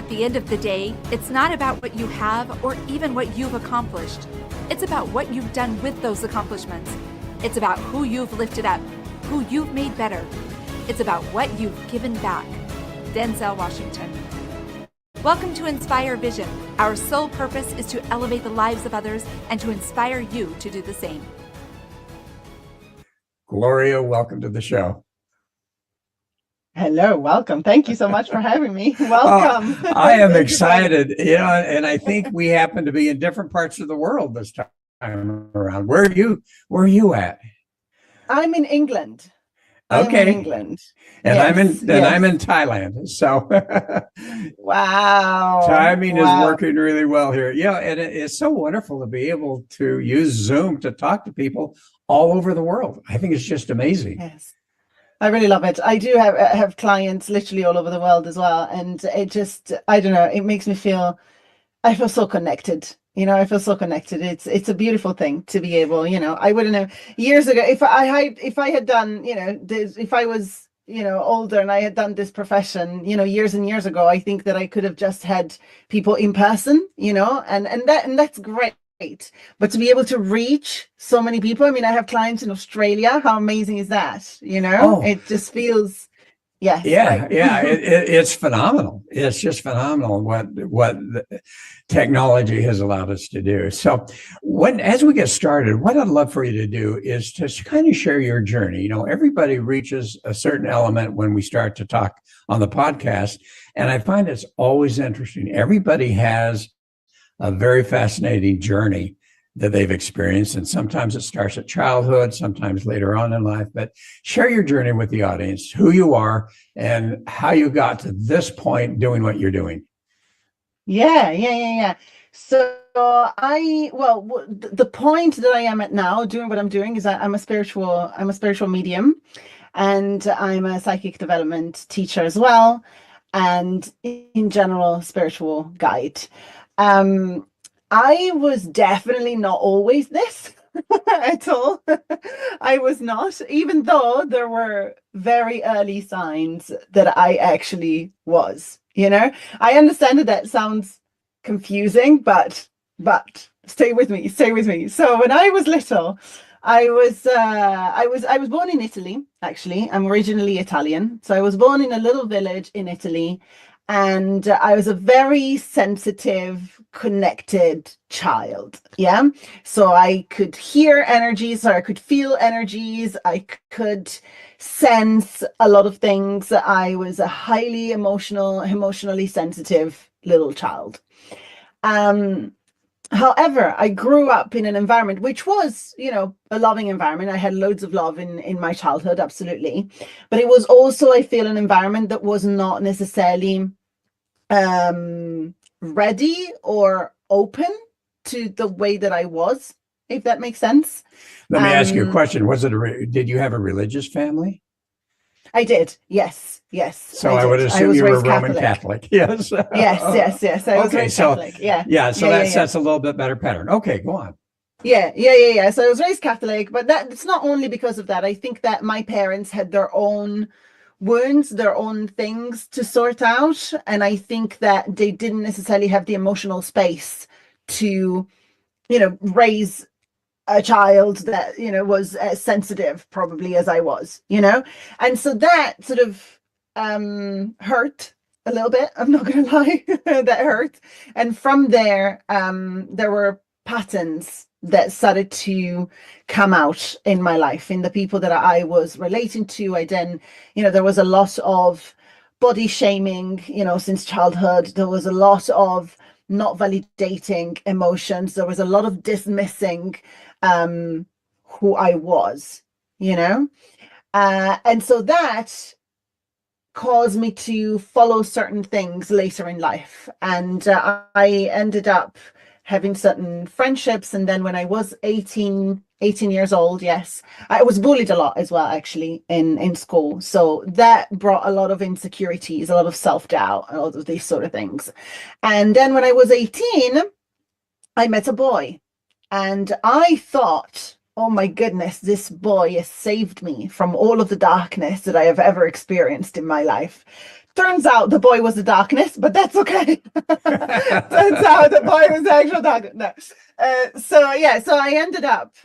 At the end of the day, it's not about what you have or even what you've accomplished. It's about what you've done with those accomplishments. It's about who you've lifted up, who you've made better. It's about what you've given back. Denzel Washington. Welcome to Inspire Vision. Our sole purpose is to elevate the lives of others and to inspire you to do the same. Gloria, welcome to the show. Hello, welcome. Thank you so much for having me. Welcome. I am excited, and I think we happen to be in different parts of the world this time around. Where are you at? I'm in England. Okay. I'm in England. And Yes, I'm in Thailand. So wow. timing is Wow. working really well here. Yeah, and it's so wonderful to be able to use Zoom to talk to people all over the world. I think it's just amazing. Yes. I really love it. I do have clients literally all over the world as well. And it just, I don't know, it makes me feel, I feel so connected. I feel so connected. It's a beautiful thing to be able, I wouldn't know years ago if I had done, this, if I was, older and I had done this profession, years and years ago, I think that I could have just had people in person, and that's great. But to be able to reach so many people, I mean, I have clients in Australia. How amazing is that? It just feels, yes. Yeah, Right. yeah, it's phenomenal. It's just phenomenal what the technology has allowed us to do. So, as we get started, what I'd love for you to do is to kind of share your journey. Everybody reaches a certain element when we start to talk on the podcast, and I find it's always interesting. Everybody has a very fascinating journey that they've experienced. And sometimes it starts at childhood, sometimes later on in life, but share your journey with the audience, who you are and how you got to this point doing what you're doing. Yeah. So the point that I am at now doing what I'm doing is I'm a spiritual medium, and I'm a psychic development teacher as well. And in general, spiritual guide. I was definitely not always this at all. I was not, even though there were very early signs that I actually was, I understand that sounds confusing, but stay with me. So when I was little, I was born in Italy, actually. I'm originally Italian. So I was born in a little village in Italy. And I was a very sensitive, connected child. Yeah. So I could hear energies, or I could feel energies. I could sense a lot of things. I was a highly emotionally sensitive little child. However, I grew up in an environment which was, a loving environment. I had loads of love in my childhood, absolutely. But it was also, I feel, an environment that was not necessarily ready or open to the way that I was, if that makes sense. Let me ask you a question. Did you have a religious family? I did. Yes. So I would assume you were Roman Catholic. Yes. Yes. I was raised Catholic. Yeah. So that sets a little bit better pattern. Okay, go on. Yeah. So I was raised Catholic, but it's not only because of that. I think that my parents had their own wounds, their own things to sort out. And I think that they didn't necessarily have the emotional space to, raise a child that, was as sensitive probably as I was, And so that sort of hurt a little bit. I'm not going to lie, that hurt. And from there, there were patterns that started to come out in my life, in the people that I was relating to. I then, there was a lot of body shaming, since childhood. There was a lot of not validating emotions. There was a lot of dismissing who I was, and so that caused me to follow certain things later in life. And I ended up having certain friendships. And then when I was 18 years old, yes, I was bullied a lot as well, actually, in school. So that brought a lot of insecurities, a lot of self-doubt, and all of these sort of things. And then when I was 18, I met a boy, and I thought, oh my goodness, this boy has saved me from all of the darkness that I have ever experienced in my life. Turns out the boy was the darkness, but that's okay. Turns out the boy was the actual darkness. No. So I ended up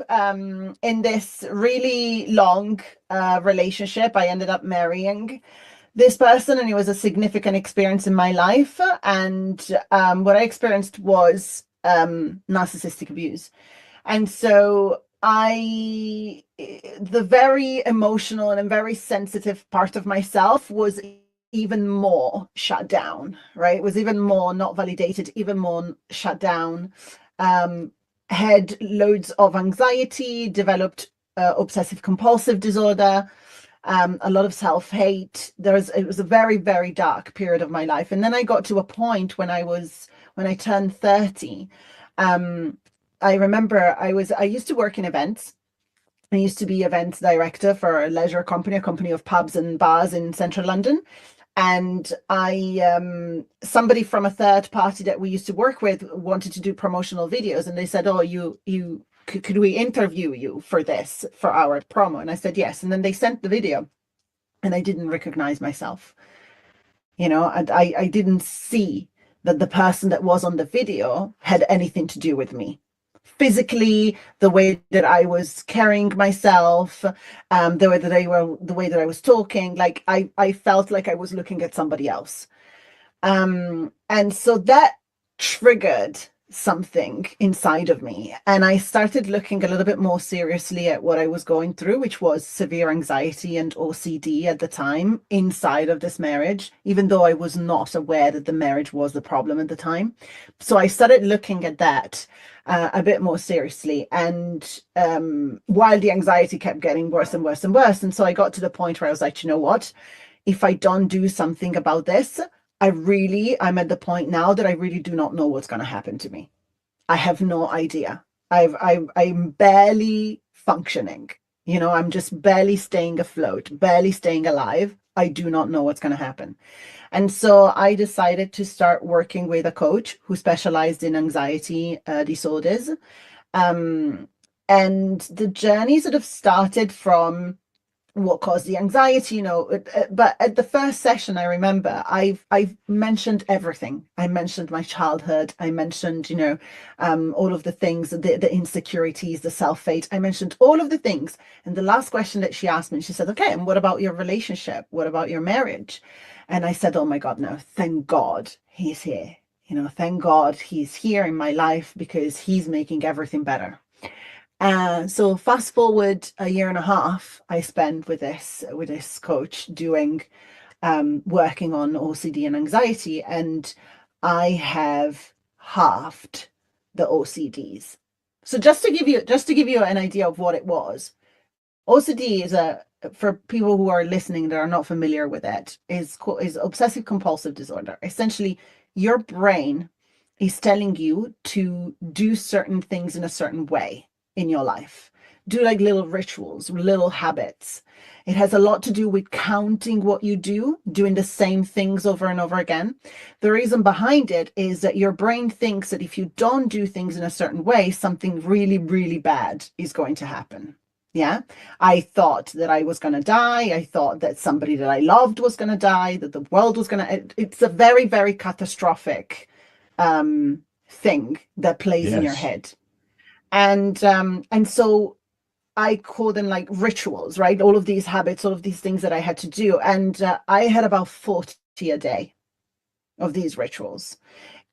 in this really long relationship. I ended up marrying this person, and it was a significant experience in my life. And what I experienced was narcissistic abuse. And so the very emotional and very sensitive part of myself was even more shut down, right? It was even more not validated, even more shut down. Had loads of anxiety, developed obsessive compulsive disorder, a lot of self-hate. It was a very, very dark period of my life. And then I got to a point when I turned 30. I remember I used to work in events. I used to be events director for a leisure company, a company of pubs and bars in central London. And somebody from a third party that we used to work with wanted to do promotional videos, and they said, "Oh, could we interview you for this, for our promo?" And I said yes. And then they sent the video, and I didn't recognize myself. And I didn't see that the person that was on the video had anything to do with me. Physically, the way that I was carrying myself, the way that I was talking, like I felt like I was looking at somebody else. And so that triggered something inside of me. And I started looking a little bit more seriously at what I was going through, which was severe anxiety and OCD at the time inside of this marriage, even though I was not aware that the marriage was the problem at the time. So I started looking at that a bit more seriously. And while the anxiety kept getting worse and worse and worse. And so I got to the point where I was like, you know what? If I don't do something about this, I'm at the point now that I really do not know what's going to happen to me. I have no idea. I'm barely functioning. I'm just barely staying afloat, barely staying alive. I do not know what's going to happen. And so I decided to start working with a coach who specialized in anxiety disorders. And the journey sort of started from what caused the anxiety, but at the first session, I remember I've mentioned everything. I mentioned my childhood. I mentioned, all of the things, the insecurities, the self-hate. I mentioned all of the things. And the last question that she asked me, she said, "Okay, and what about your relationship? What about your marriage?" And I said, "Oh my God, no, thank God he's here. Thank God he's here in my life, because he's making everything better." So fast forward a year and a half, I spent with this coach doing working on OCD and anxiety, and I have halved the OCDs. So just to give you an idea of what it was, OCD is for people who are listening that are not familiar with it, is obsessive compulsive disorder. Essentially, your brain is telling you to do certain things in a certain way in your life. Do like little rituals, little habits. It has a lot to do with counting what you do, doing the same things over and over again. The reason behind it is that your brain thinks that if you don't do things in a certain way, something really, really bad is going to happen. Yeah. I thought that I was going to die. I thought that somebody that I loved was going to die, that the world was going to, it's a very, very catastrophic thing that plays in your head. And so I call them like rituals, right? All of these habits, all of these things that I had to do. And I had about 40 a day of these rituals.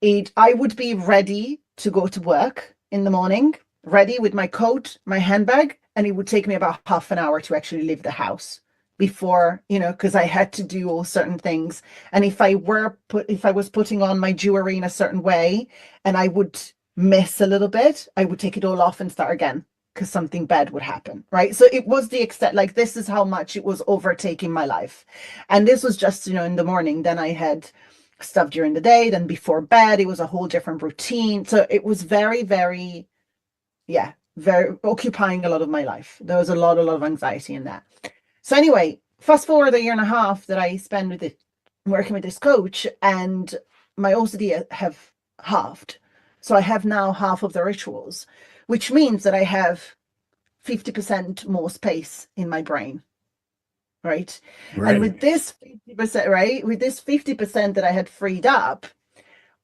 I would be ready to go to work in the morning, ready with my coat, my handbag, and it would take me about half an hour to actually leave the house before, because I had to do all certain things. And if I was putting on my jewelry in a certain way and I would miss a little bit, I would take it all off and start again, because something bad would happen, right? So it was the extent, like, this is how much it was overtaking my life. And this was just, in the morning. Then I had stuff during the day, then before bed, it was a whole different routine. So it was very, very, very occupying a lot of my life. There was a lot of anxiety in that. So anyway, fast forward a year and a half that I spent working with this coach, and my OCD have halved. So I have now half of the rituals, which means that I have 50% more space in my brain. right? And Right. with this 50%, right? With this 50% that I had freed up,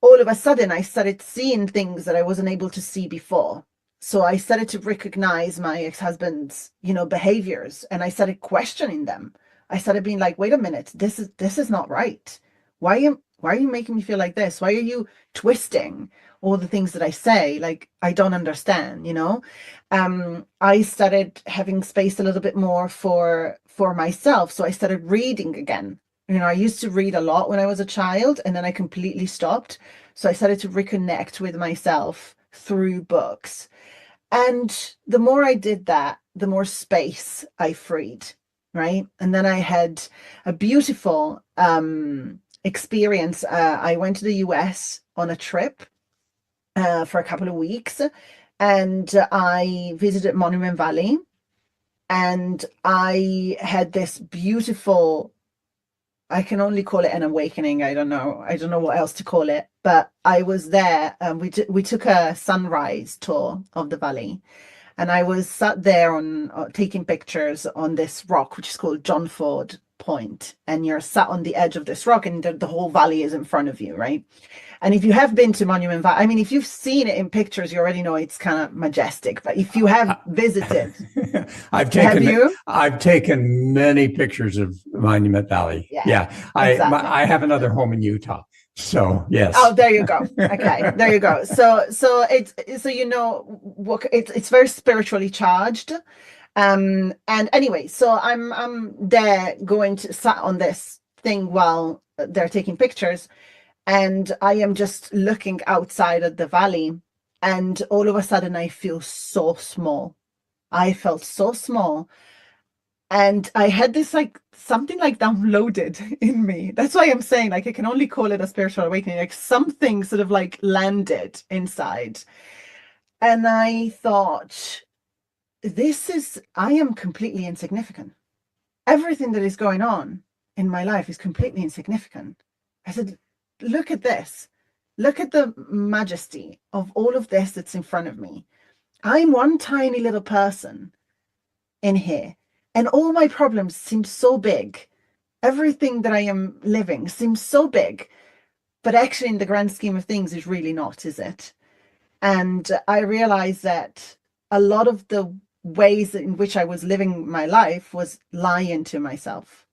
all of a sudden I started seeing things that I wasn't able to see before. So I started to recognize my ex-husband's, behaviors, and I started questioning them. I started being like, wait a minute, this is not right. Why are you making me feel like this? Why are you twisting all the things that I say? Like, I don't understand, I started having space a little bit more for myself. So I started reading again. I used to read a lot when I was a child, and then I completely stopped. So I started to reconnect with myself through books. And the more I did that, the more space I freed, right? And then I had a beautiful experience. I went to the US on a trip for a couple of weeks, and I visited Monument Valley, and I had this beautiful, I can only call it an awakening. I don't know. I don't know what else to call it. But I was there, and we took a sunrise tour of the valley, and I was sat there on taking pictures on this rock, which is called John Ford Point, and you're sat on the edge of this rock, and the whole valley is in front of you, right? And if you have been to Monument Valley, I mean, if you've seen it in pictures, you already know it's kind of majestic. But if you have visited, I've have you? I've taken many pictures of Monument Valley. Yeah, Yeah, exactly. I have another home in Utah, so yes. Oh, there you go. Okay, there you go. So it's so what it's very spiritually charged. And anyway, so I'm there going to sat on this thing while they're taking pictures, and I am just looking outside at the valley, and all of a sudden I feel so small. I felt so small, and I had this like something like downloaded in me. That's why I'm saying, like, I can only call it a spiritual awakening. Like, something sort of like landed inside, and I thought, I am completely insignificant. Everything that is going on in my life is completely insignificant. I said, look at this. Look at the majesty of all of this that's in front of me. I'm one tiny little person in here, and all my problems seem so big. Everything that I am living seems so big, but actually, in the grand scheme of things, is really not, is it? And I realized that a lot of the ways in which I was living my life was lying to myself.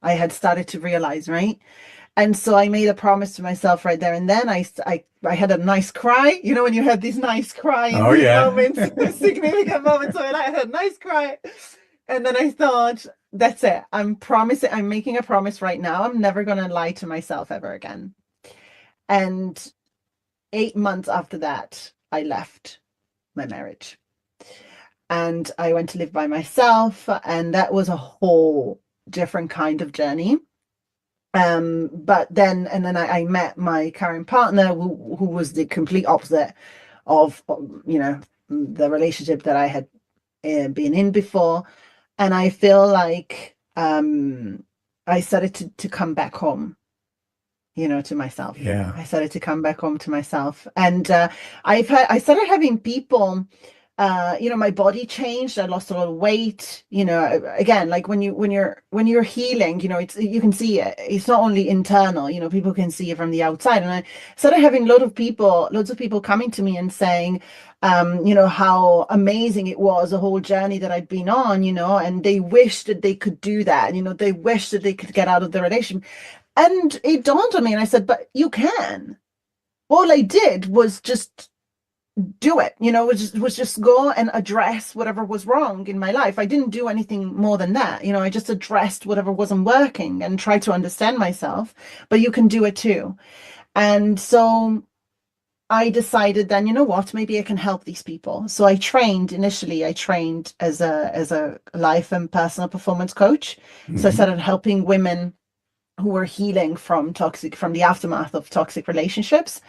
I had started to realize, right? And so I made a promise to myself right there and then. I had a nice cry. When you had these nice crying Oh yeah. moments, significant moments. So I had a nice cry. And then I thought, that's it. I'm making a promise right now. I'm never going to lie to myself ever again. And 8 months after that, I left my marriage. And I went to live by myself. And that was a whole different kind of journey. But then I met my current partner, who was the complete opposite of the relationship that I had been in before. And I feel like I started to come back home, to myself. Yeah. I started to come back home to myself. And I started having people, my body changed. I lost a lot of weight. Again, like when you're healing, you can see it. It's not only internal. People can see it from the outside. And I started having loads of people coming to me and saying, how amazing it was, the whole journey that I'd been on. And they wish that they could do that. They wish that they could get out of the relationship. And it dawned on me, and I said, but you can. All I did was just do it, was just go and address whatever was wrong in my life. I didn't do anything more than that. I just addressed whatever wasn't working and tried to understand myself. But you can do it too. And so I decided then, what, maybe I can help these people. So initially I trained as a life and personal performance coach. Mm-hmm. So I started helping women who were healing from the aftermath of toxic relationships.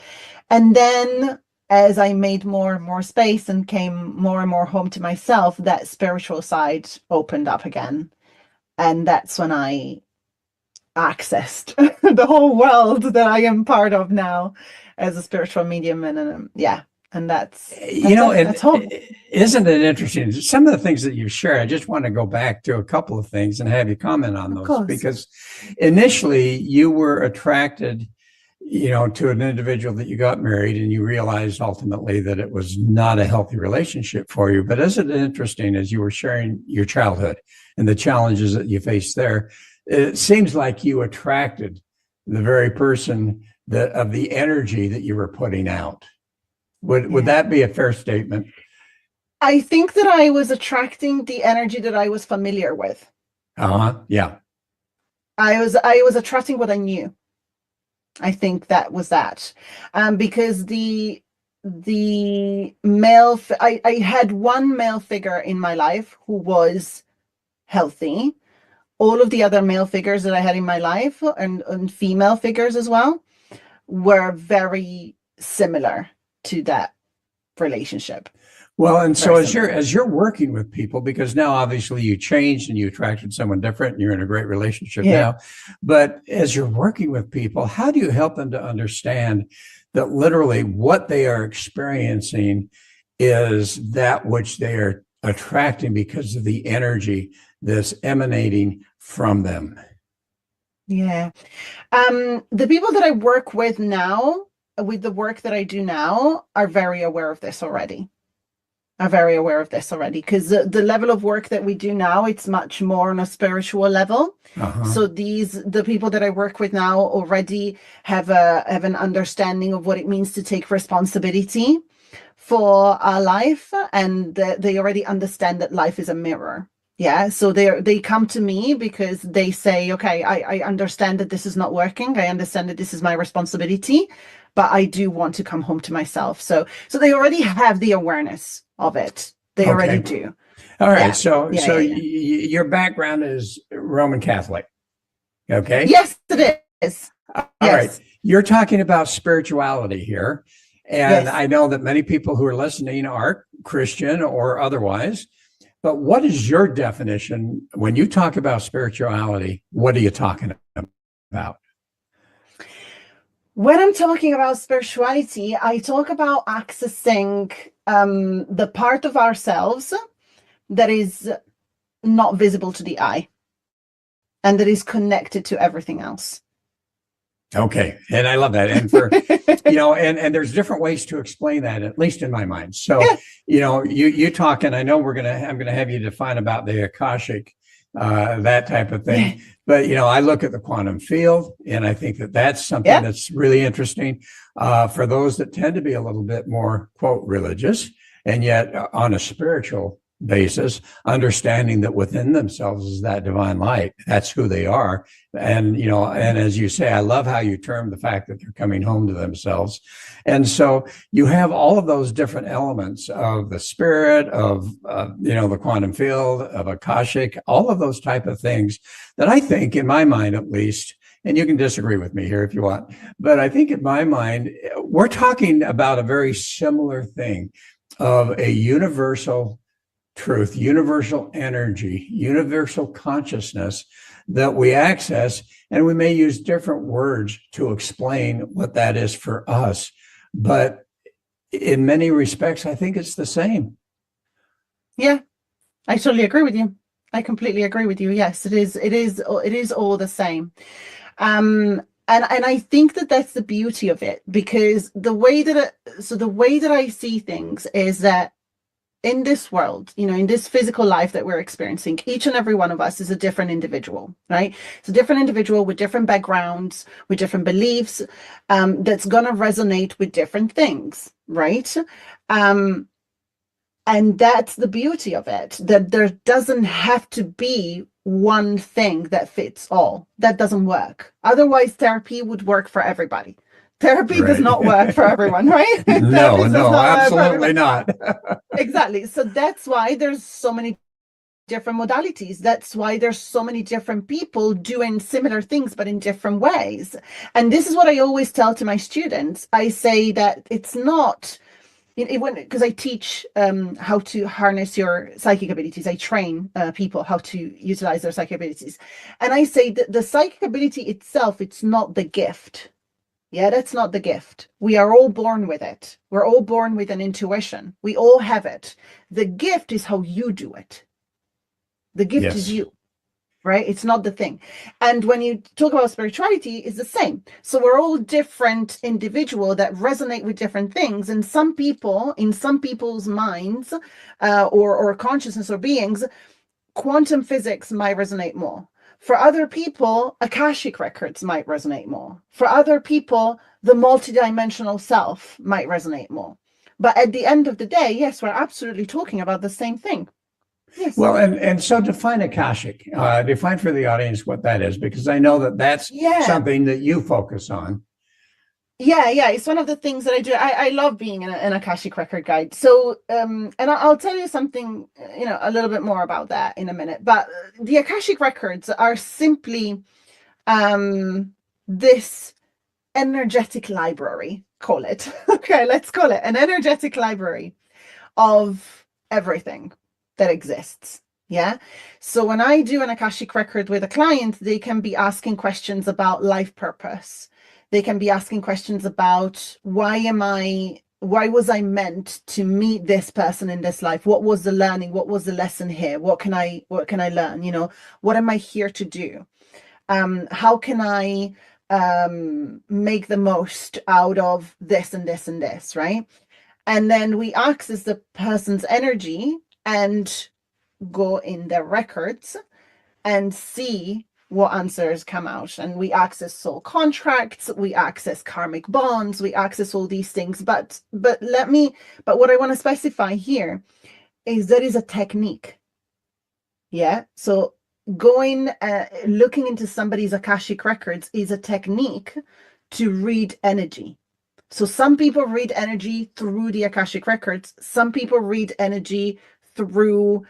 And then as I made more and more space and came more and more home to myself, that spiritual side opened up again. And that's when I accessed the whole world that I am part of now as a spiritual medium. And And that's And home. isn't it interesting? Some of the things that you share, I just want to go back to a couple of things and have you comment on Of those, course. because initially you were attracted, to an individual that you got married, and you realized ultimately that it was not a healthy relationship for you. But isn't it interesting, as you were sharing your childhood and the challenges that you faced there, it seems like you attracted the very person that of the energy that you were putting out. Would that be a fair statement? I think that I was attracting the energy that I was familiar with. Yeah. I was attracting what I knew. I think that was that. Because the male, I had one male figure in my life who was healthy. All of the other male figures that I had in my life, and female figures as well, were very similar to that relationship. Well, and so Very as similar. you're working with people, because now obviously you changed and you attracted someone different and you're in a great relationship Yeah. now, but as you're working with people, how do you help them to understand that literally what they are experiencing is that which they are attracting because of the energy that's emanating from them? Yeah. The people that I work with now, with the work that I do now, are very aware of this already. Are very aware of this already, because the level of work that we do now, it's much more on a spiritual level. So the people that I work with now already have an understanding of what it means to take responsibility for our life, and they already understand that life is a mirror. Yeah, so they come to me because they say, okay, I understand that this is not working. I understand that this is my responsibility, but I do want to come home to myself. So they already have the awareness of it. They already do. All right. Yeah. So Yeah. your background is Roman Catholic. Okay. Yes, it is. All Yes. right. You're talking about spirituality here. And Yes. I know that many people who are listening are Christian or otherwise. But what is your definition when you talk about spirituality? What are you talking about? When I'm talking about spirituality, I talk about accessing the part of ourselves that is not visible to the eye and that is connected to everything else. Okay. And I love that. And for, and there's different ways to explain that, at least in my mind. So, you talk, and I know I'm going to have you define about the Akashic, that type of thing. But, I look at the quantum field, and I think that that's something that's really interesting for those that tend to be a little bit more, quote, religious, and yet on a spiritual basis, understanding that within themselves is that divine light. That's who they are. And, and as you say, I love how you term the fact that they're coming home to themselves. And so you have all of those different elements of the spirit, of, the quantum field, of Akashic, all of those type of things that I think, in my mind at least, and you can disagree with me here if you want, but I think in my mind, we're talking about a very similar thing of a universal truth, universal energy, universal consciousness that we access, and we may use different words to explain what that is for us. But in many respects, I think it's the same. Yeah, I totally agree with you. I completely agree with you. Yes, it is all the same. And I think that that's the beauty of it, because the way that I see things is that in this world, in this physical life that we're experiencing, each and every one of us is a different individual, right? It's a different individual with different backgrounds, with different beliefs, that's going to resonate with different things, right? And that's the beauty of it, that there doesn't have to be one thing that fits all. That doesn't work. Otherwise, therapy would work for everybody. Therapy does not work for everyone, right? No, absolutely not. Exactly. So that's why there's so many different modalities. That's why there's so many different people doing similar things, but in different ways. And this is what I always tell to my students. I say that it's not, because I teach how to harness your psychic abilities. I train people how to utilize their psychic abilities. And I say that the psychic ability itself, it's not the gift. Yeah, that's not the gift. We are all born with it. We're all born with an intuition. We all have it. The gift is how you do it. The gift is Yes. you, right? It's not the thing. And when you talk about spirituality, it's the same. So we're all different individuals that resonate with different things. And some people, in some people's minds or consciousness or beings, quantum physics might resonate more. For other people, Akashic records might resonate more. For other people, the multidimensional self might resonate more. But at the end of the day, yes, we're absolutely talking about the same thing. Yes. Well, and so define Akashic. Define for the audience what that is, because I know that that's something that you focus on. Yeah, it's one of the things that I do. I love being an Akashic record guide. So, and I'll tell you something, a little bit more about that in a minute. But the Akashic records are simply this energetic library, call it. Okay, let's call it an energetic library of everything that exists. Yeah. So when I do an Akashic record with a client, they can be asking questions about life purpose. They can be asking questions about why was I meant to meet this person in this life? What was the learning? What was the lesson here? What can I learn? What am I here to do? How can I make the most out of this and this and this, right? And then we access the person's energy and go in their records and see what answers come out. And we access soul contracts, we access karmic bonds, we access all these things. But what I want to specify here is there is a technique. Yeah. So looking into somebody's Akashic records is a technique to read energy. So some people read energy through the Akashic records. Some people read energy through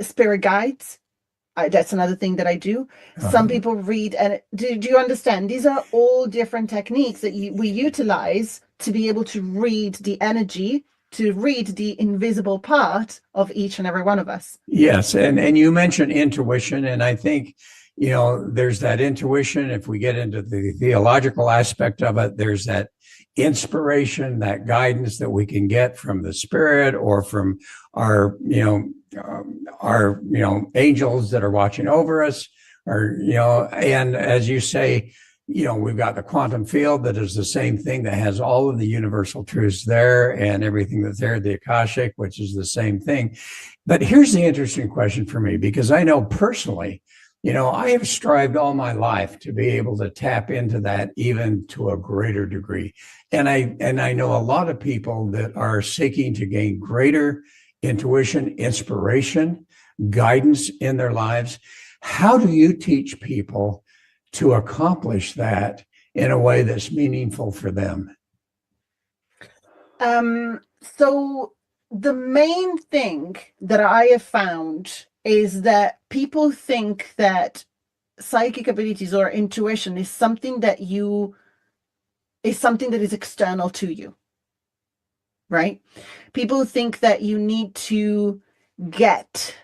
spirit guides. That's another thing that I do. Some people read, and do you understand? These are all different techniques that we utilize to be able to read the energy, to read the invisible part of each and every one of us. Yes, and you mentioned intuition, and I think there's that intuition. If we get into the theological aspect of it, there's that inspiration, that guidance that we can get from the spirit or from our angels that are watching over us, or and as you say, we've got the quantum field that is the same thing, that has all of the universal truths there and everything that's there, the Akashic, which is the same thing. But here's the interesting question for me, because I know personally, I have strived all my life to be able to tap into that even to a greater degree. And I know a lot of people that are seeking to gain greater intuition, inspiration, guidance in their lives. How do you teach people to accomplish that in a way that's meaningful for them? So the main thing that I have found is that people think that psychic abilities or intuition is something that is external to you, right? People think that you need to get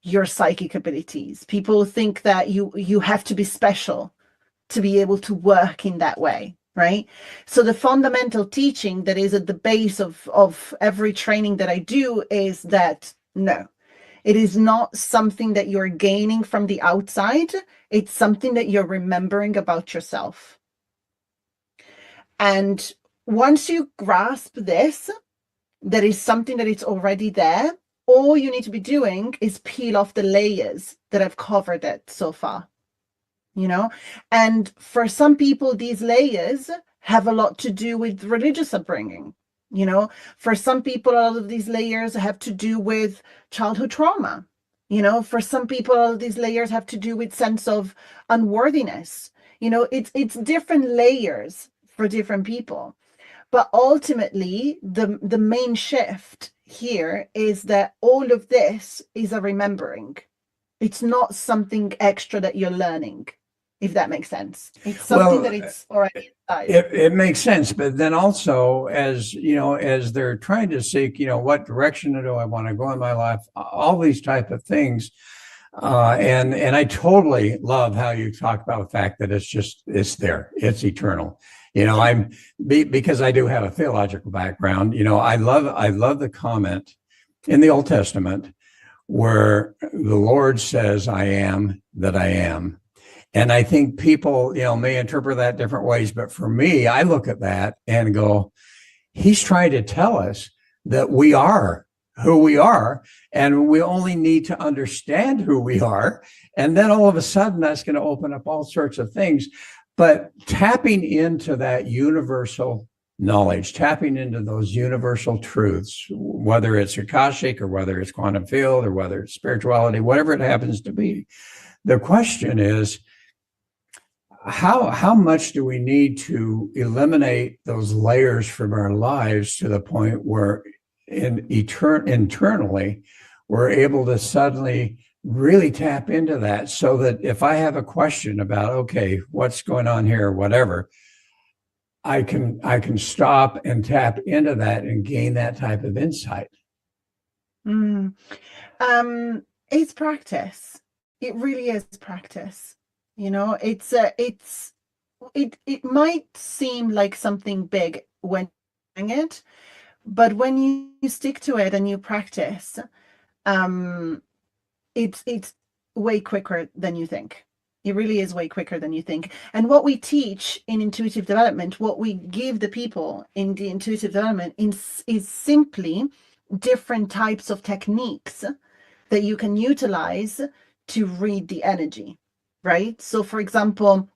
your psychic abilities. People think that you have to be special to be able to work in that way, right? So the fundamental teaching that is at the base of every training that I do is that no, it is not something that you're gaining from the outside. It's something that you're remembering about yourself. And once you grasp this, that is something that it's already there. All you need to be doing is peel off the layers that have covered it so far, And for some people, these layers have a lot to do with religious upbringing. For some people, all of these layers have to do with childhood trauma. For some people, all of these layers have to do with sense of unworthiness. It's different layers for different people. But ultimately, the main shift here is that all of this is a remembering. It's not something extra that you're learning, if that makes sense. It's something that it's already inside. It makes sense. But then also, as they're trying to seek, what direction do I want to go in my life, all these type of things, And I totally love how you talk about the fact that it's there, it's eternal. Because I do have a theological background. I love the comment in the Old Testament where the Lord says, "I am that I am." And I think people, may interpret that different ways. But for me, I look at that and go, He's trying to tell us that we are who we are, and we only need to understand who we are. And then all of a sudden, that's going to open up all sorts of things. But tapping into that universal knowledge, tapping into those universal truths, whether it's Akashic or whether it's quantum field or whether it's spirituality, whatever it happens to be, the question is, how much do we need to eliminate those layers from our lives to the point where internally we're able to suddenly really tap into that, so that if I have a question about, okay, what's going on here, or whatever, I can stop and tap into that and gain that type of insight. It's practice. It really is practice. It might seem like something big when doing it, but when you stick to it and you practice, it's way quicker than you think. It really is way quicker than you think. And what we teach in intuitive development, what we give the people in the intuitive development is simply different types of techniques that you can utilize to read the energy, right? So for example,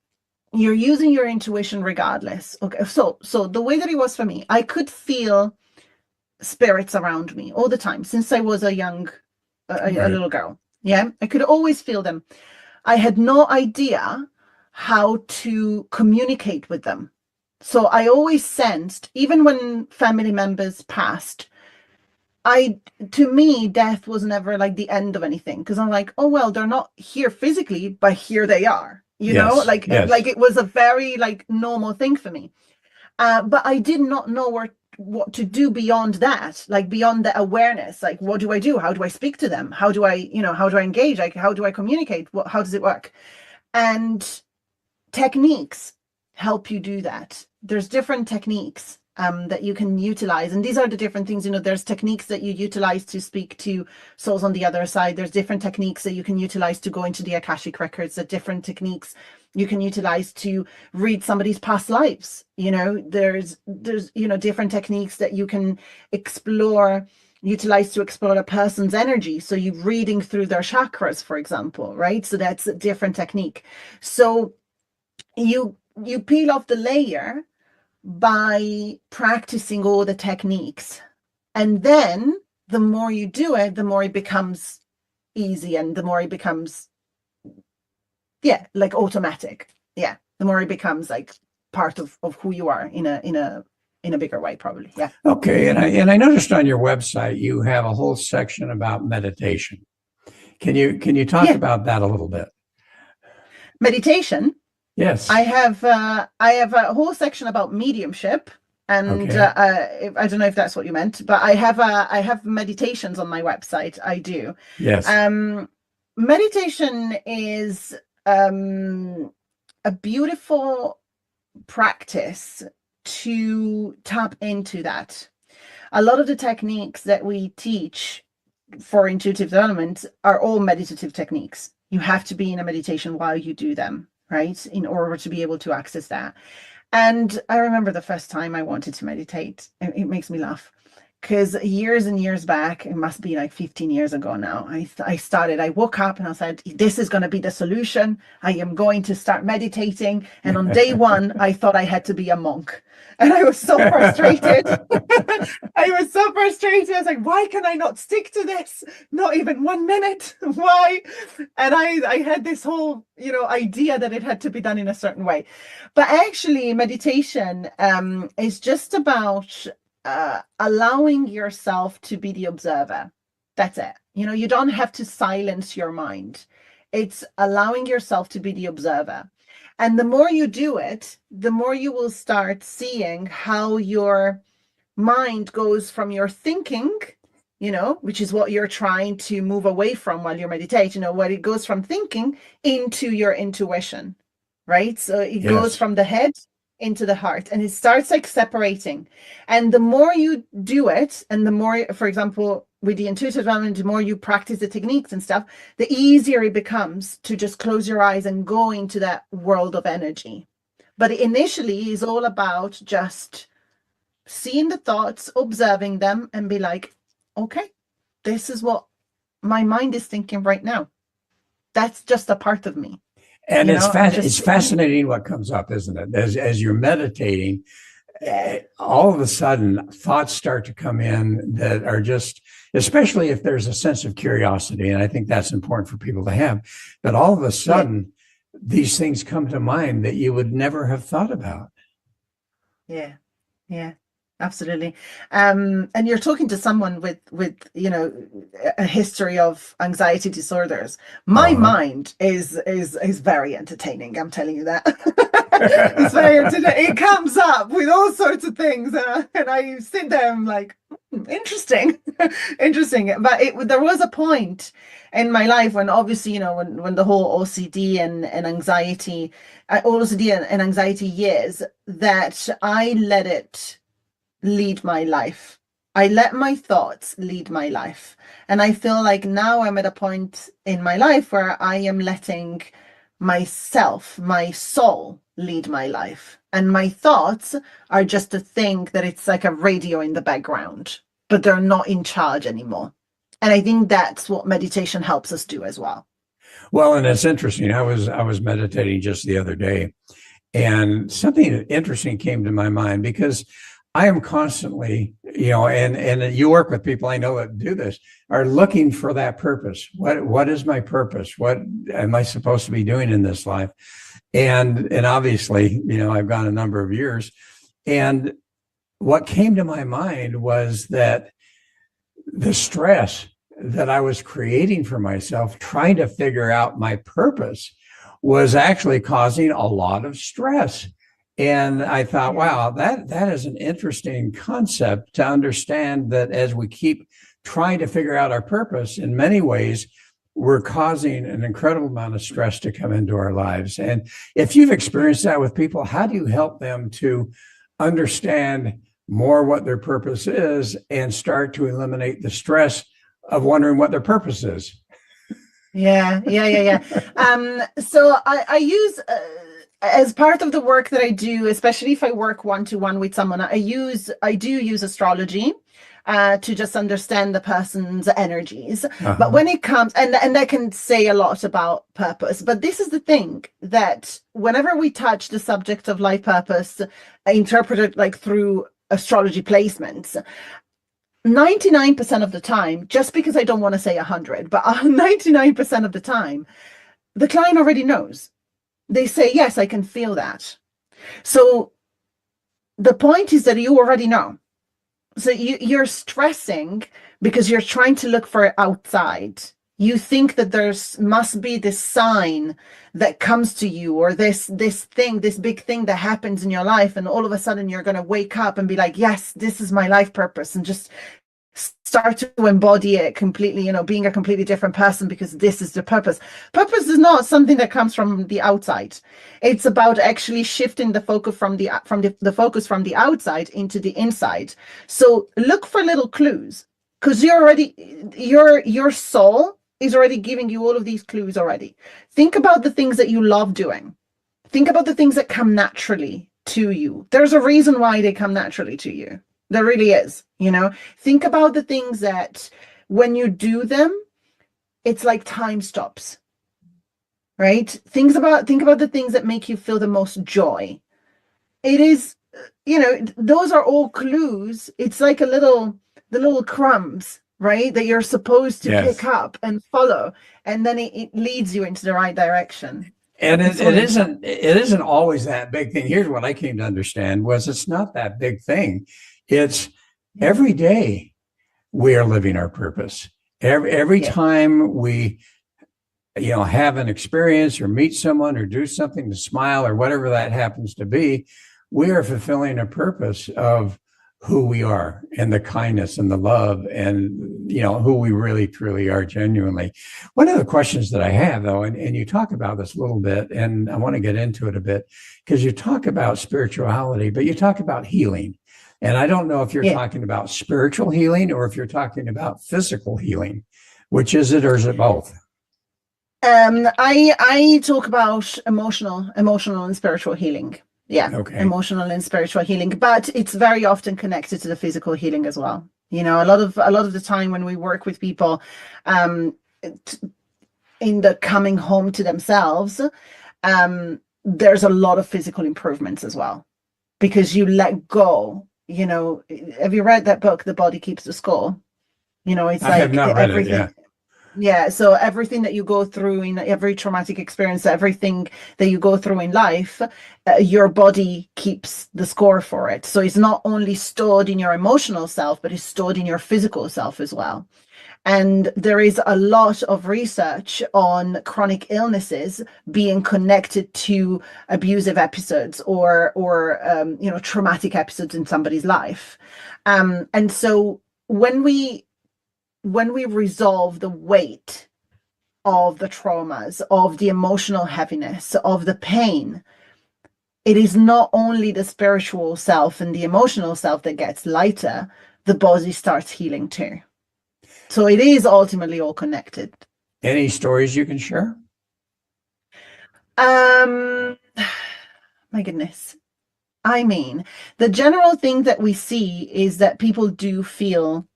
you're using your intuition regardless. Okay, so the way that it was for me, I could feel spirits around me all the time since I was a little girl. Yeah, I could always feel them. I had no idea how to communicate with them. So I always sensed, even when family members passed, to me, death was never like the end of anything, because I'm like, oh, well, they're not here physically, but here they are, Yes. like it was a very like normal thing for me. But I did not know what to do beyond that, like beyond the awareness. Like, what do I do? How do I speak to them? How do I engage? Like, how do I communicate? How does it work? And techniques help you do that. There's different techniques that you can utilize, and these are the different things. There's techniques that you utilize to speak to souls on the other side. There's different techniques that you can utilize to go into the Akashic records. There's different techniques you can utilize to read somebody's past lives. There's different techniques that you can utilize to explore a person's energy. So you're reading through their chakras, for example, right? So that's a different technique. So you peel off the layer by practicing all the techniques, and then the more you do it, the more it becomes easy, and the more it becomes like automatic. The more it becomes like part of who you are in a bigger way, probably. Okay. And I noticed on your website you have a whole section about meditation. Can you talk about that a little bit? Meditation. Yes. I have a whole section about mediumship, and okay. I don't know if that's what you meant, but I have meditations on my website. I do. Yes. Meditation is a beautiful practice to tap into that. A lot of the techniques that we teach for intuitive development are all meditative techniques. You have to be in a meditation while you do them, right, in order to be able to access that. And I remember the first time I wanted to meditate, and it makes me laugh, because years and years back, it must be like 15 years ago now, I woke up and I said, this is going to be the solution. I am going to start meditating. And on day one, I thought I had to be a monk. And I was so frustrated. I was like, why can I not stick to this? Not even 1 minute. Why? And I had this whole, idea that it had to be done in a certain way. But actually, meditation is just about allowing yourself to be the observer. That's it. You don't have to silence your mind. It's allowing yourself to be the observer. And the more you do it, the more you will start seeing how your mind goes from your thinking which is what you're trying to move away from while you meditate, where it goes from thinking into your intuition, right? So it goes Yes. from the head into the heart, and it starts like separating. And the more you do it, and the more, for example, with the intuitive development, the more you practice the techniques and stuff, the easier it becomes to just close your eyes and go into that world of energy. But initially is all about just seeing the thoughts, observing them, and be like, okay, this is what my mind is thinking right now. That's just a part of me. And it's fascinating what comes up, isn't it? As you're meditating, all of a sudden thoughts start to come in that are just, especially if there's a sense of curiosity, and I think that's important for people to have, but all of a sudden these things come to mind that you would never have thought about. Yeah, absolutely. And you're talking to someone with a history of anxiety disorders. My mind is very entertaining, I'm telling you that. It's very entertaining. It comes up with all sorts of things, and I sit there and I'm like, interesting. But there was a point in my life when, obviously, when the whole OCD and anxiety, OCD and anxiety years, that I let it lead my life. I let my thoughts lead my life. And I feel like now I'm at a point in my life where I am letting myself, my soul, lead my life. And my thoughts are just a thing that it's like a radio in the background, but they're not in charge anymore. And I think that's what meditation helps us do as well. Well, and it's interesting. I was meditating just the other day, and something interesting came to my mind, because I am constantly, and you work with people I know that do this, are looking for that purpose. What is my purpose? What am I supposed to be doing in this life? And obviously, I've gone a number of years, and what came to my mind was that the stress that I was creating for myself, trying to figure out my purpose, was actually causing a lot of stress. And I thought, wow, that is an interesting concept to understand, that as we keep trying to figure out our purpose, in many ways, we're causing an incredible amount of stress to come into our lives. And if you've experienced that with people, how do you help them to understand more what their purpose is and start to eliminate the stress of wondering what their purpose is? Yeah. So I use, as part of the work that I do, especially if I work one-to-one with someone, I do use astrology to just understand the person's energies. But when it comes, and that can say a lot about purpose, but this is the thing, that whenever we touch the subject of life purpose, interpreted like through astrology placements, 99% of the time, just because I don't want to say 100, but 99% of the time, the client already knows. They say, yes, I can feel that. So the point is that you already know. So you're stressing because you're trying to look for it outside. You think that must be this sign that comes to you, or this big thing that happens in your life, and all of a sudden you're going to wake up and be like, yes, this is my life purpose, and just start to embody it completely, being a completely different person, because this is the purpose. Purpose is not something that comes from the outside. It's about actually shifting the focus from the focus from the outside into the inside. So look for little clues, because your soul is already giving you all of these clues already. Think about the things that you love doing. Think about the things that come naturally to you. There's a reason why they come naturally to you. There really is, Think about the things that when you do them, it's like time stops, right? Think about the things that make you feel the most joy. It is, those are all clues. It's like the little crumbs, right, that you're supposed to pick up and follow, and then it leads you into the right direction. And it isn't always that big thing. Here's what I came to understand was, it's not that big thing. It's every day we are living our purpose. Every time we, have an experience or meet someone or do something, to smile or whatever that happens to be, we are fulfilling a purpose of who we are, and the kindness and the love and who we really truly are genuinely. One of the questions that I have, though, and you talk about this a little bit, and I want to get into it a bit, because you talk about spirituality, but you talk about healing. And I don't know if you're talking about spiritual healing or if you're talking about physical healing. Which is it, or is it both? I talk about emotional and spiritual healing. Yeah. Okay. Emotional and spiritual healing, but it's very often connected to the physical healing as well. A lot of the time when we work with people, in the coming home to themselves, there's a lot of physical improvements as well, because you let go. Have you read that book, The Body Keeps the Score? It's I have not read it, yeah. Yeah, so everything that you go through in every traumatic experience, everything that you go through in life, your body keeps the score for it. So it's not only stored in your emotional self, but it's stored in your physical self as well. And there is a lot of research on chronic illnesses being connected to abusive episodes or traumatic episodes in somebody's life. And so when we resolve the weight of the traumas, of the emotional heaviness, of the pain, it is not only the spiritual self and the emotional self that gets lighter, the body starts healing too. So it is ultimately all connected. Any stories you can share? My goodness. I mean, the general thing that we see is that people do feel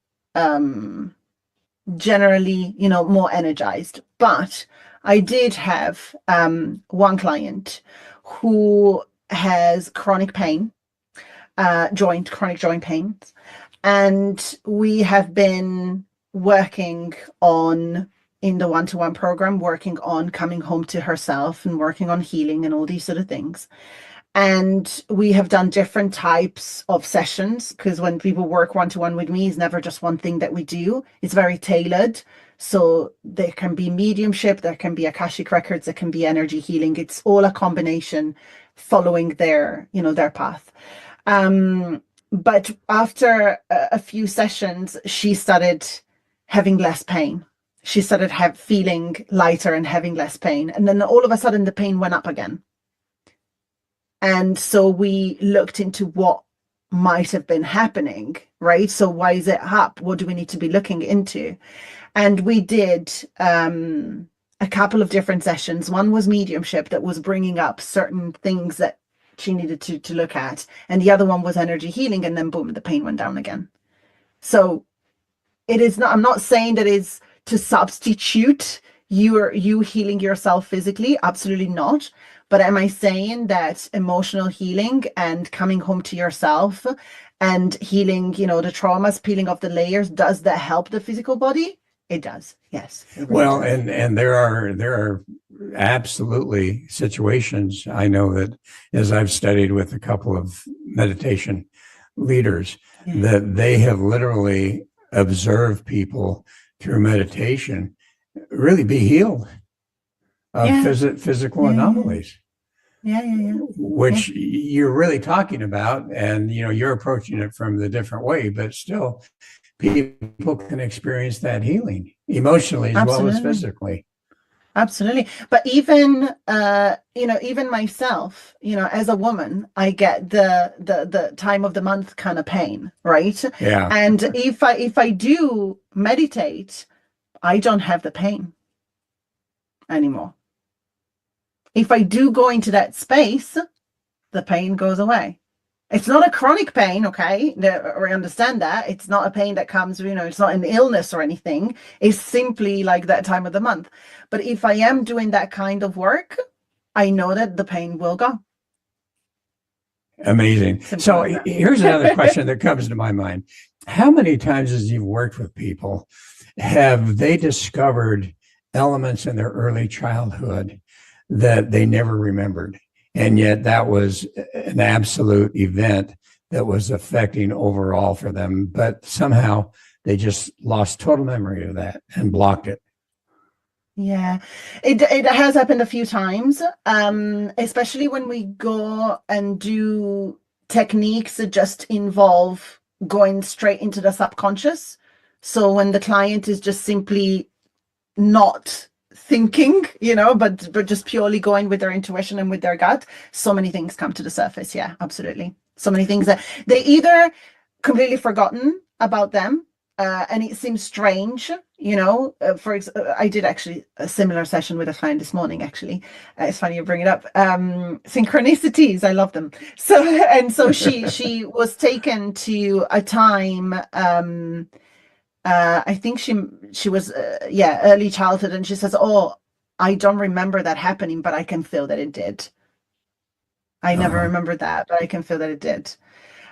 generally, more energized. But I did have one client who has chronic pain, chronic joint pains, and we have been working on, in the one-to-one program, working on coming home to herself and working on healing and all these sort of things. And we have done different types of sessions, because when people work one-to-one with me, it's never just one thing that we do. It's very tailored. So there can be mediumship, there can be Akashic records, there can be energy healing. It's all a combination following their path. But after a few sessions, she started having less pain. She started feeling lighter and having less pain. And then all of a sudden the pain went up again. And so we looked into what might have been happening, right? So why is it up? What do we need to be looking into? And we did a couple of different sessions. One was mediumship, that was bringing up certain things that she needed to look at. And the other one was energy healing. And then boom, the pain went down again. So it is not, I'm not saying that it's to substitute you healing yourself physically. Absolutely not. But am I saying that emotional healing and coming home to yourself and healing, the traumas, peeling off the layers, does that help the physical body? It does. Yes. It really Well, does. and there are absolutely situations, I know that, as I've studied with a couple of meditation leaders, that they have literally observed people through meditation really be healed of physical anomalies. Which you're really talking about, and you're approaching it from the different way, but still people can experience that healing emotionally as well as physically. Absolutely. But even even myself, as a woman, I get the time of the month kind of pain, right? Yeah. And if I do meditate, I don't have the pain anymore. If I do go into that space, the pain goes away. It's not a chronic pain, okay? We understand that. It's not a pain that comes, it's not an illness or anything. It's simply like that time of the month. But if I am doing that kind of work, I know that the pain will go. Amazing. Simple So as that. here's another question that comes to my mind. How many times, as you've worked with people, have they discovered elements in their early childhood that they never remembered? And yet that was an absolute event that was affecting overall for them. But somehow they just lost total memory of that and blocked it. Yeah, it has happened a few times, especially when we go and do techniques that just involve going straight into the subconscious. So when the client is just simply not thinking, but just purely going with their intuition and with their gut, so many things come to the surface. Yeah, absolutely. So many things that they either completely forgotten about them, and it seems strange, I did actually a similar session with a client this morning, actually. It's funny you bring it up. Synchronicities, I love them. So she was taken to a time, I think she was early childhood, and she says, oh, I don't remember that happening, but I can feel that it did. I never remembered that, but I can feel that it did.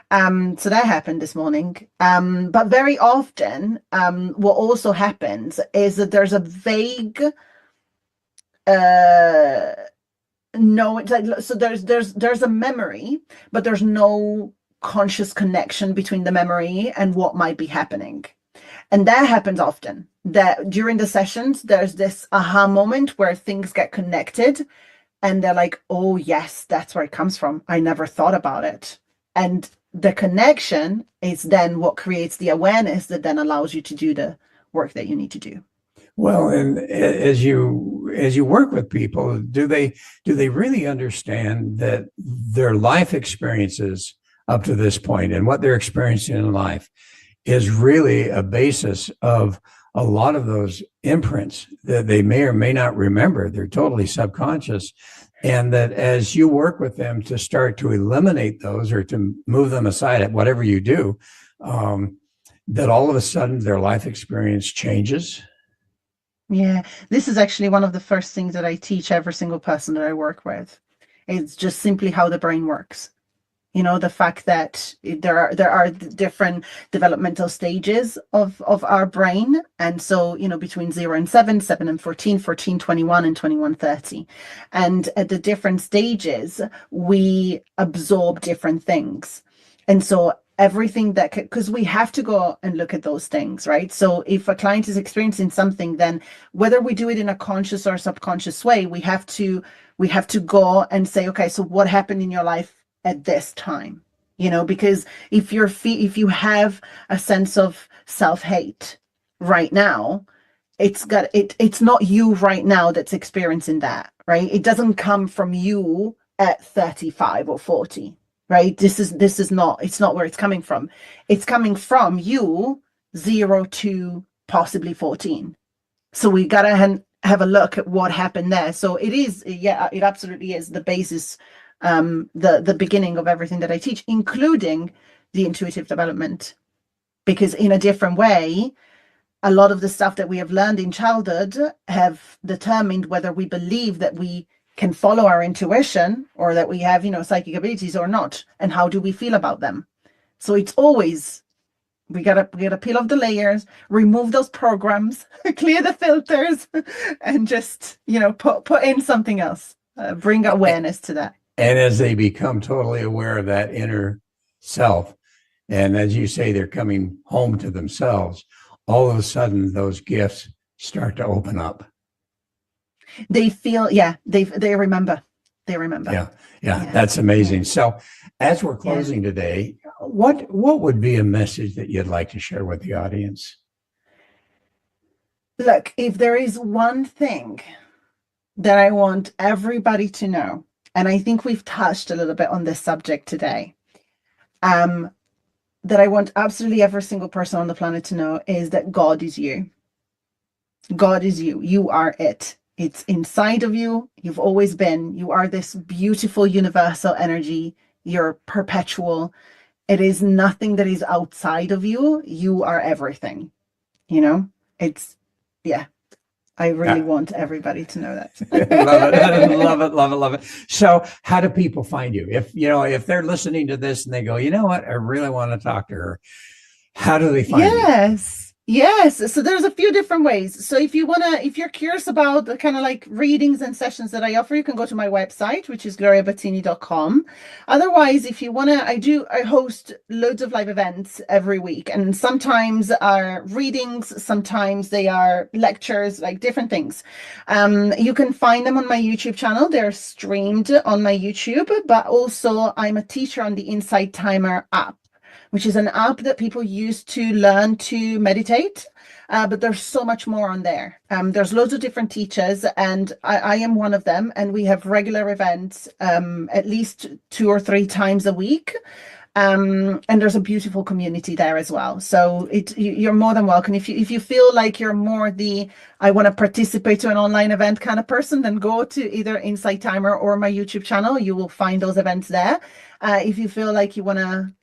So that happened this morning. But very often, what also happens is that there's a vague no, so there's a memory, but there's no conscious connection between the memory and what might be happening. And that happens often, that during the sessions, there's this aha moment where things get connected and they're like, oh, yes, that's where it comes from. I never thought about it. And the connection is then what creates the awareness that then allows you to do the work that you need to do. Well, and as you work with people, do they really understand that their life experiences up to this point and what they're experiencing in life is really a basis of a lot of those imprints that they may or may not remember? They're totally subconscious. And that as you work with them to start to eliminate those or to move them aside at whatever you do, that all of a sudden their life experience changes. Yeah, this is actually one of the first things that I teach every single person that I work with. It's just simply how the brain works. The fact that there are different developmental stages of our brain. And so, between 0 and 7, 7 and 14, 14, 21, and 21, 30. And at the different stages, we absorb different things. And so everything because we have to go and look at those things, right? So if a client is experiencing something, then whether we do it in a conscious or subconscious way, we have to go and say, okay, so what happened in your life at this time? Because if you have a sense of self-hate right now, it's not you right now that's experiencing that, right? It doesn't come from you at 35 or 40. Right? It's not where it's coming from. It's coming from you 0 to possibly 14. So we gotta have a look at what happened there. So it absolutely is the basis, the beginning of everything that I teach, including the intuitive development. Because in a different way, a lot of the stuff that we have learned in childhood have determined whether we believe that we can follow our intuition or that we have, psychic abilities or not, and how do we feel about them. So it's always, we gotta peel off the layers, remove those programs, clear the filters, and just put in something else, bring awareness to that. And as they become totally aware of that inner self, and as you say, they're coming home to themselves, all of a sudden those gifts start to open up. They feel, they remember. Yeah, that's amazing. So as we're closing today, what would be a message that you'd like to share with the audience? Look, if there is one thing that I want everybody to know, and I think we've touched a little bit on this subject today, that I want absolutely every single person on the planet to know, is that God is you. God is you. You are it. It's inside of you. You've always been. You are this beautiful universal energy. You're perpetual. It is nothing that is outside of you. You are everything. I really want everybody to know that. Love it. So how do people find you? If they're listening to this and they go, you know what, I really want to talk to her, how do they find you? Yes. So there's a few different ways. So if you're curious about the kind of like readings and sessions that I offer, you can go to my website, which is gloriabattini.com. Otherwise, if you want to, I host loads of live events every week, and sometimes are readings, sometimes they are lectures, like different things. You can find them on my YouTube channel. They're streamed on my YouTube, but also I'm a teacher on the Insight Timer app. which is an app that people use to learn to meditate. But there's so much more on there. There's loads of different teachers, and I am one of them. And we have regular events at least 2 or 3 times a week. And there's a beautiful community there as well. So you're more than welcome. If you feel like you're more the I want to participate to an online event kind of person, then go to either Insight Timer or my YouTube channel. You will find those events there. If you feel like you want to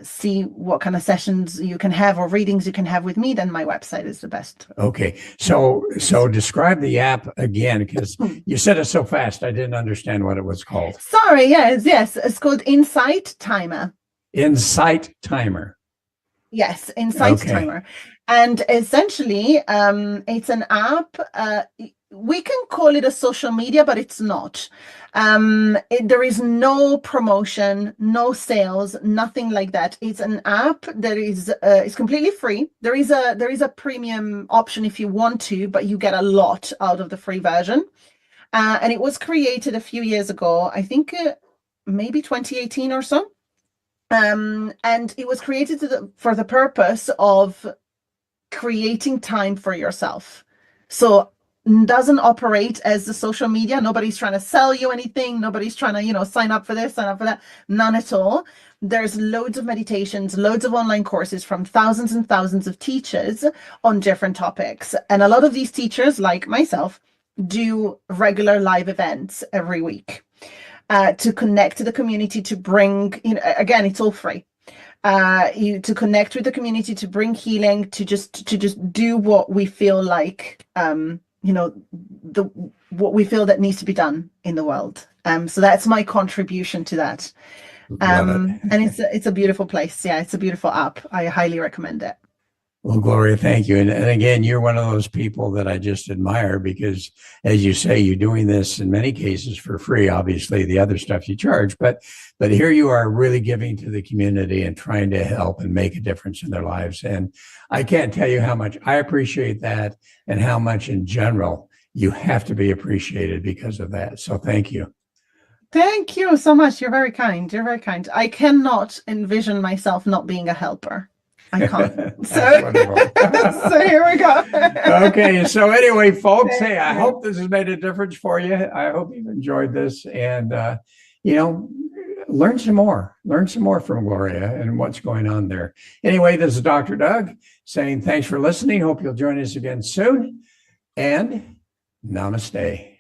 see what kind of sessions you can have or readings you can have with me, then my website is the best. Okay. So describe the app again, because you said it so fast. I didn't understand what it was called. Sorry. Yes. It's called Insight Timer. Insight Timer. Yes. Insight Timer. And essentially, it's an app. We can call it a social media, but it's not. There is no promotion, no sales, nothing like that. It's an app that is completely free. There is a premium option if you want to, but you get a lot out of the free version. And it was created a few years ago, I think maybe 2018 or so. And it was created for the purpose of creating time for yourself. So doesn't operate as the social media. Nobody's trying to sell you anything. Nobody's trying to, sign up for this, sign up for that. None at all. There's loads of meditations, loads of online courses from thousands and thousands of teachers on different topics. And a lot of these teachers, like myself, do regular live events every week to connect to the community, to bring, again, it's all free. To connect with the community, to bring healing, to just do what we feel like, what we feel that needs to be done in the world. So that's my contribution to that. And it's a beautiful place. Yeah, it's a beautiful app. I highly recommend it. Well, Gloria, thank you. And again, you're one of those people that I just admire because, as you say, you're doing this in many cases for free. Obviously, the other stuff you charge, but here you are really giving to the community and trying to help and make a difference in their lives. And I can't tell you how much I appreciate that and how much in general you have to be appreciated because of that. So thank you. Thank you so much. You're very kind. You're very kind. I cannot envision myself not being a helper. I can't. So, so here we go. Okay. So anyway, folks, hey, I hope this has made a difference for you. I hope you've enjoyed this and, learn some more from Gloria and what's going on there. Anyway, this is Dr. Doug saying thanks for listening. Hope you'll join us again soon and namaste.